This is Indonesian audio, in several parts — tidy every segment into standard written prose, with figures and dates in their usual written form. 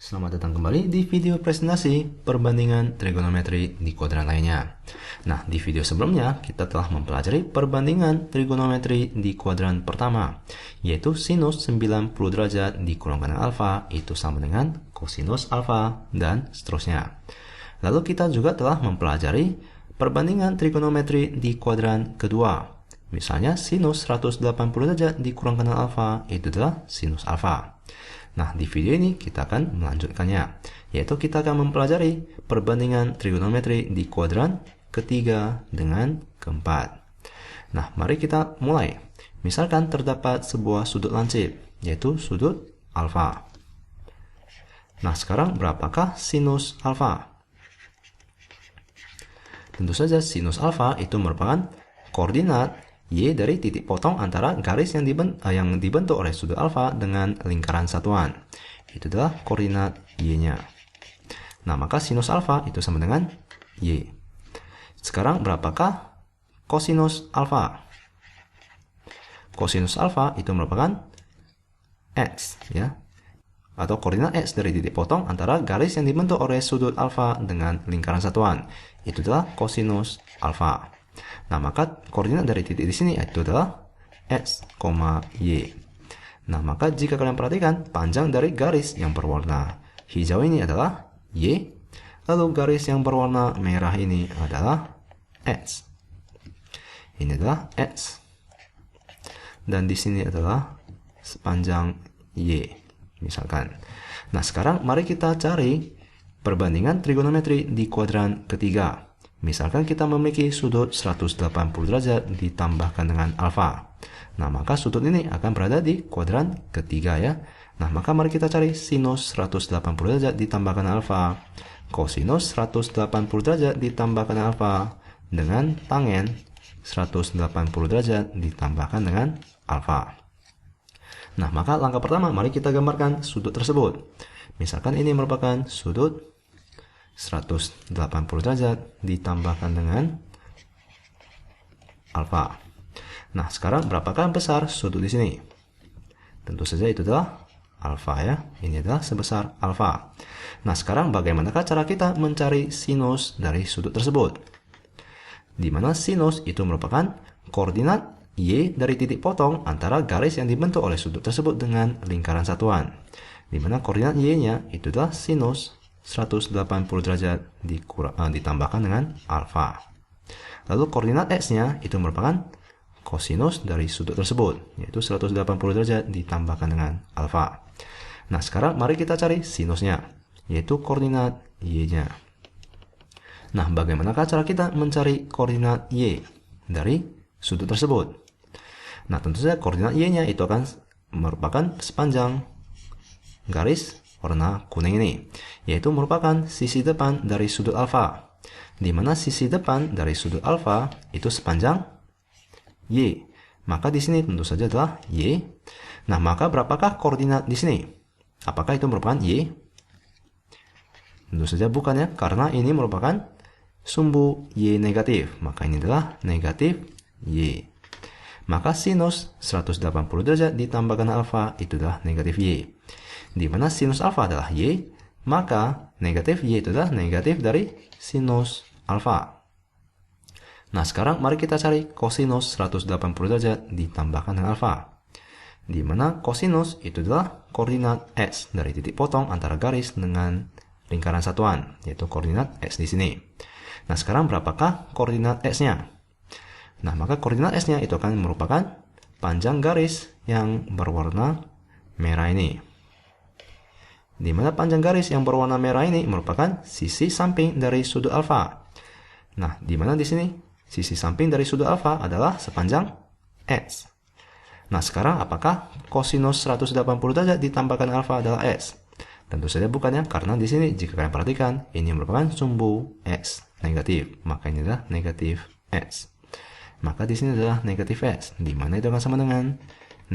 Selamat datang kembali di video presentasi perbandingan trigonometri di kuadran lainnya. Nah, di video sebelumnya kita telah mempelajari perbandingan trigonometri di kuadran pertama, yaitu sinus 90 derajat dikurangkan dengan alfa itu sama dengan kosinus alfa dan seterusnya. Lalu kita juga telah mempelajari perbandingan trigonometri di kuadran kedua. Misalnya sinus 180 derajat dikurangkan dengan alfa itu adalah sinus alfa. Nah, di video ini kita akan melanjutkannya, yaitu kita akan mempelajari perbandingan trigonometri di kuadran ketiga dengan keempat. Nah, mari kita mulai. Misalkan terdapat sebuah sudut lancip, yaitu sudut alfa. Nah, sekarang berapakah sinus alfa? Tentu saja sinus alfa itu merupakan koordinat Y dari titik potong antara garis yang dibentuk oleh sudut alfa dengan lingkaran satuan. Itu adalah koordinat Y-nya. Nah, maka sinus alfa itu sama dengan Y. Sekarang berapakah kosinus alfa? Kosinus alfa itu merupakan X, ya, atau koordinat X dari titik potong antara garis yang dibentuk oleh sudut alfa dengan lingkaran satuan. Itu adalah kosinus alfa. Nah, maka koordinat dari titik di sini itu adalah X, Y. Nah, maka jika kalian perhatikan, panjang dari garis yang berwarna hijau ini adalah Y, lalu garis yang berwarna merah ini adalah X. Ini adalah X. Dan di sini adalah sepanjang Y, misalkan. Nah, sekarang mari kita cari perbandingan trigonometri di kuadran ketiga. Misalkan kita memiliki sudut 180 derajat ditambahkan dengan alfa. Nah, maka sudut ini akan berada di kuadran ketiga, ya. Nah, maka mari kita cari sinus 180 derajat ditambahkan alfa, kosinus 180 derajat ditambahkan alfa, dengan tangen 180 derajat ditambahkan dengan alfa. Nah, maka langkah pertama, mari kita gambarkan sudut tersebut. Misalkan ini merupakan sudut 180 derajat ditambahkan dengan alfa. Nah, sekarang berapakah besar sudut di sini? Tentu saja itu adalah alfa, ya. Ini adalah sebesar alfa. Nah, sekarang bagaimanakah cara kita mencari sinus dari sudut tersebut? Di mana sinus itu merupakan koordinat Y dari titik potong antara garis yang dibentuk oleh sudut tersebut dengan lingkaran satuan. Di mana koordinat Y-nya itu adalah sinus 180 derajat ditambahkan dengan alfa. Lalu koordinat X-nya itu merupakan kosinus dari sudut tersebut, yaitu 180 derajat ditambahkan dengan alfa. Nah, sekarang mari kita cari sinusnya, yaitu koordinat Y-nya. Nah, bagaimanakah cara kita mencari koordinat Y dari sudut tersebut? Nah, tentu saja koordinat Y-nya itu akan merupakan sepanjang garis warna kuning ini, yaitu merupakan sisi depan dari sudut alfa, di mana sisi depan dari sudut alfa itu sepanjang Y. Maka di sini tentu saja adalah Y. Nah, maka berapakah koordinat di sini? Apakah itu merupakan Y? Tentu saja bukan, ya, karena ini merupakan sumbu Y negatif, maka ini adalah negatif Y. Maka sinus 180 derajat ditambahkan alfa itu adalah negatif Y. Di mana sinus alfa adalah Y, maka negatif Y itu adalah negatif dari sinus alfa. Nah, sekarang mari kita cari kosinus 180 derajat ditambahkan dengan alfa. Di mana kosinus itu adalah koordinat X dari titik potong antara garis dengan lingkaran satuan, yaitu koordinat X di sini. Nah, sekarang berapakah koordinat X-nya? Nah, maka koordinat X-nya itu akan merupakan panjang garis yang berwarna merah ini. Di mana panjang garis yang berwarna merah ini merupakan sisi samping dari sudut alfa. Nah, di mana di sini sisi samping dari sudut alfa adalah sepanjang X. Nah, sekarang apakah kosinus 180 derajat ditambahkan alfa adalah X? Tentu saja bukan, ya, karena di sini jika kalian perhatikan ini merupakan sumbu X negatif, maka ini adalah negatif X. Maka di sini adalah negatif X, di mana itu akan sama dengan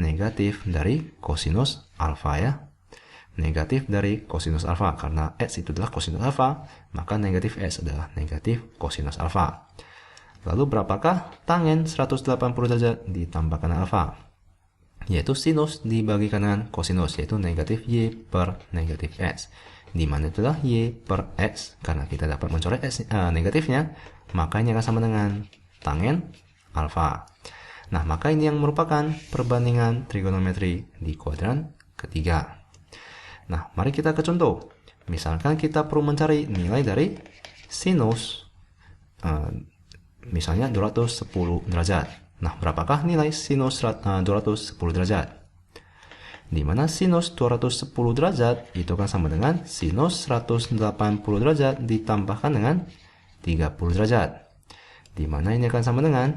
negatif dari kosinus alfa, ya. Negatif dari kosinus alfa, karena X itu adalah kosinus alfa, maka negatif X adalah negatif kosinus alfa. Lalu berapakah tangen 180 derajat ditambahkan alfa? Yaitu sinus dibagikan dengan kosinus, yaitu negatif Y per negatif X. di mana itu adalah Y per X. Karena kita dapat mencoret X negatifnya, maka ini akan sama dengan tangen alfa. Nah, maka ini yang merupakan perbandingan trigonometri di kuadran ketiga. Nah, mari kita ke contoh. Misalkan kita perlu mencari nilai dari sinus, misalnya 210 derajat. Nah, berapakah nilai sinus 210 derajat? Di mana sinus 210 derajat itu kan sama dengan sinus 180 derajat ditambahkan dengan 30 derajat. Di mana ini akan sama dengan,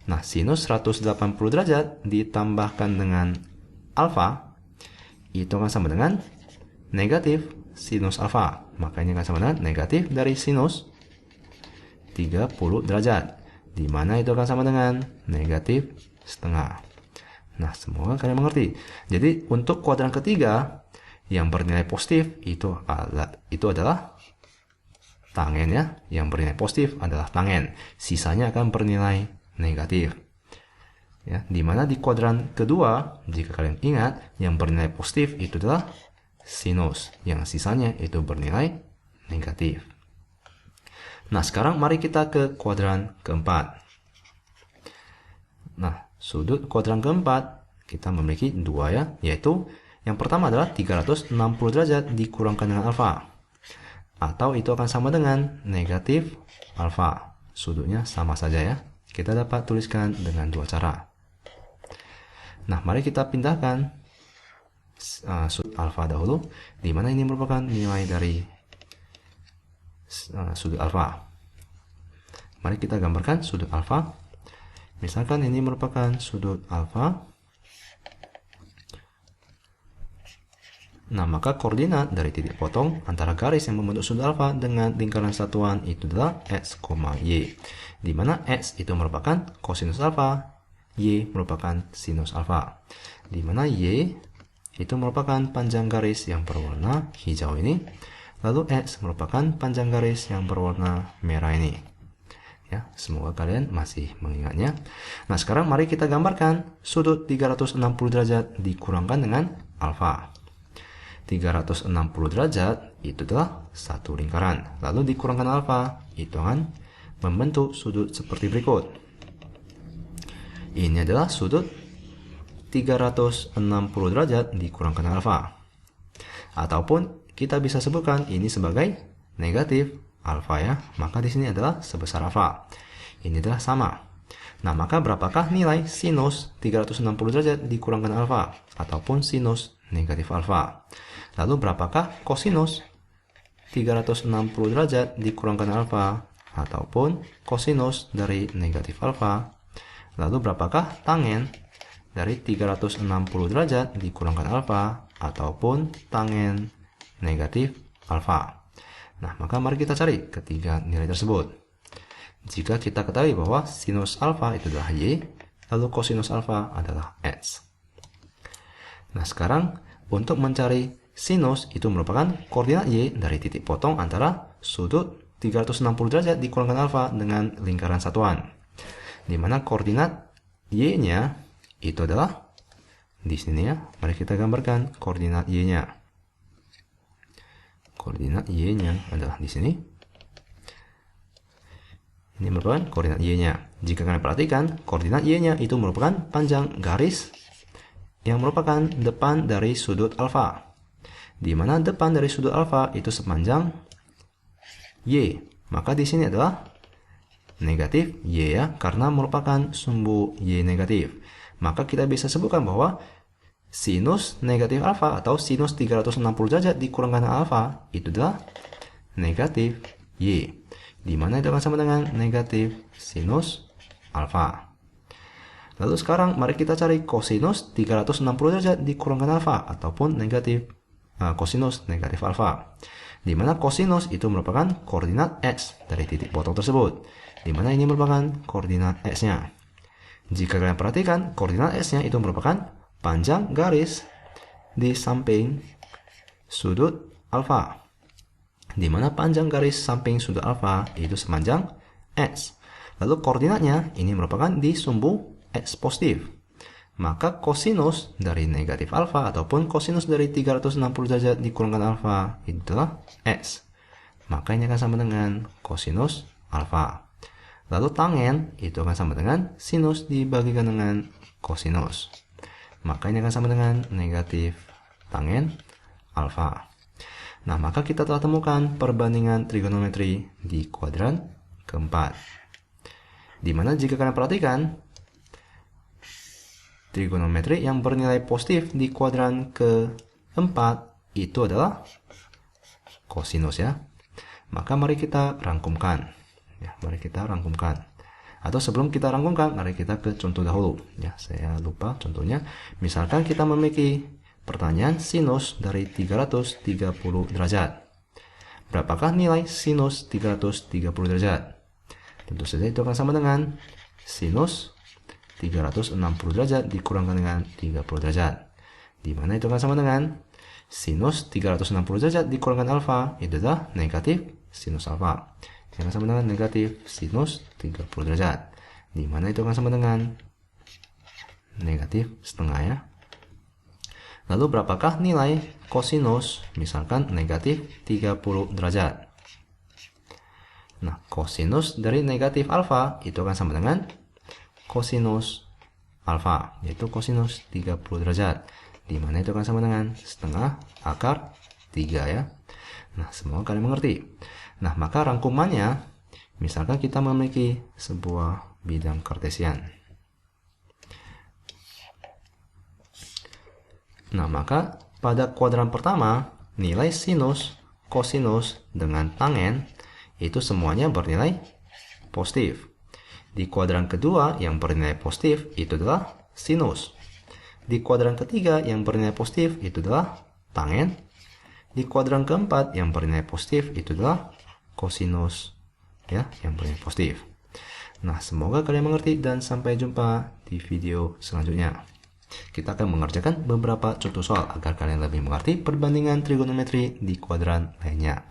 nah, sinus 180 derajat ditambahkan dengan alfa itu akan sama dengan negatif sinus alfa. Maka ini akan sama dengan negatif dari sinus 30 derajat. Di mana itu akan sama dengan negatif setengah. Nah, semoga kalian mengerti. Jadi, untuk kuadran ketiga yang bernilai positif itu adalah tangen ya. Yang bernilai positif adalah tangen. Sisanya akan bernilai negatif. Ya, di mana di kuadran kedua, jika kalian ingat, yang bernilai positif itu adalah sinus. Yang sisanya itu bernilai negatif. Nah, sekarang mari kita ke kuadran keempat. Nah, sudut kuadran keempat kita memiliki dua ya, yaitu yang pertama adalah 360 derajat dikurangkan dengan alfa. Atau itu akan sama dengan negatif alfa. Sudutnya sama saja ya. Kita dapat tuliskan dengan dua cara. Nah, mari kita pindahkan sudut alfa dahulu, di mana ini merupakan nilai dari sudut alfa. Mari kita gambarkan sudut alfa. Misalkan ini merupakan sudut alfa. Nah, maka koordinat dari titik potong antara garis yang membentuk sudut alfa dengan lingkaran satuan itu adalah X, Y. Di mana X itu merupakan kosinus alfa, Y merupakan sinus alfa. Di mana Y itu merupakan panjang garis yang berwarna hijau ini. Lalu X merupakan panjang garis yang berwarna merah ini. Ya, semoga kalian masih mengingatnya. Nah, sekarang mari kita gambarkan sudut 360 derajat dikurangkan dengan alfa. 360 derajat itu adalah satu lingkaran. Lalu dikurangkan alfa, itu akan membentuk sudut seperti berikut. Ini adalah sudut 360 derajat dikurangkan alfa. Ataupun kita bisa sebutkan ini sebagai negatif alfa ya. Maka di sini adalah sebesar alfa. Ini adalah sama. Nah, maka berapakah nilai sinus 360 derajat dikurangkan alfa ataupun sinus negatif alfa? Lalu berapakah kosinus 360 derajat dikurangkan alfa ataupun kosinus dari negatif alfa? Lalu berapakah tangen dari 360 derajat dikurangkan alfa ataupun tangen negatif alfa? Nah, maka mari kita cari ketiga nilai tersebut. Jika kita ketahui bahwa sinus alfa itu adalah Y, lalu kosinus alfa adalah X. Nah, sekarang untuk mencari sinus itu merupakan koordinat Y dari titik potong antara sudut 360 derajat dikurangkan alfa dengan lingkaran satuan. Di mana koordinat Y-nya itu adalah di sini ya. Mari kita gambarkan koordinat Y-nya. Koordinat Y-nya adalah di sini. Ini merupakan koordinat Y-nya. Jika kalian perhatikan, koordinat Y-nya itu merupakan panjang garis yang merupakan depan dari sudut alfa. Di mana depan dari sudut alfa itu sepanjang Y. Maka di sini adalah negatif Y ya, karena merupakan sumbu Y negatif. Maka kita bisa sebutkan bahwa sinus negatif alfa atau sinus 360 derajat dikurangkan alfa itu adalah negatif Y. Di mana itu akan sama dengan negatif sinus alfa. Lalu sekarang mari kita cari kosinus 360 derajat dikurangkan alfa ataupun negatif kosinus negatif alfa. Di mana kosinus itu merupakan koordinat X dari titik potong tersebut. Di mana ini merupakan koordinat X-nya. Jika kalian perhatikan, koordinat X-nya itu merupakan panjang garis di samping sudut alfa. Di mana panjang garis samping sudut alfa itu sepanjang X. Lalu koordinatnya ini merupakan di sumbu X positif. maka kosinus dari negatif alfa ataupun kosinus dari 360 derajat dikurangkan alfa itu adalah X. Maka ini akan sama dengan kosinus alfa. Lalu tangen itu akan sama dengan sinus dibagikan dengan kosinus. Maka ini akan sama dengan negatif tangen alfa. Nah, maka kita telah temukan perbandingan trigonometri di kuadran keempat. Dimana jika kalian perhatikan, trigonometri yang bernilai positif di kuadran keempat itu adalah kosinus ya. Maka mari kita rangkumkan. Ya, mari kita rangkumkan. Atau sebelum kita rangkumkan, mari kita ke contoh dahulu. Ya, saya lupa contohnya. Misalkan kita memiliki pertanyaan sinus dari 330 derajat. Berapakah nilai sinus 330 derajat? Tentu saja itu akan sama dengan sinus 360 derajat dikurangkan dengan 30 derajat. Di mana itu akan sama dengan sinus 360 derajat dikurangkan alfa itu adalah negatif sinus alfa. Ini akan sama dengan negatif sinus 30 derajat. Di mana itu akan sama dengan negatif setengah ya. Lalu berapakah nilai kosinus misalkan negatif 30 derajat? Nah, kosinus dari negatif alfa itu akan sama dengan kosinus alfa, yaitu kosinus 30 derajat. Di mana itu akan sama dengan setengah akar 3 ya. Nah, semoga kalian mengerti. Nah, maka rangkumannya, misalkan kita memiliki sebuah bidang kartesian. Nah, maka pada kuadran pertama, nilai sinus, kosinus, dengan tangen, itu semuanya bernilai positif. Di kuadran kedua, yang bernilai positif, itu adalah sinus. Di kuadran ketiga, yang bernilai positif, itu adalah tangen. Di kuadran keempat, yang bernilai positif, itu adalah kosinus, ya, yang bernilai positif. Nah, semoga kalian mengerti dan sampai jumpa di video selanjutnya. Kita akan mengerjakan beberapa contoh soal agar kalian lebih mengerti perbandingan trigonometri di kuadran lainnya.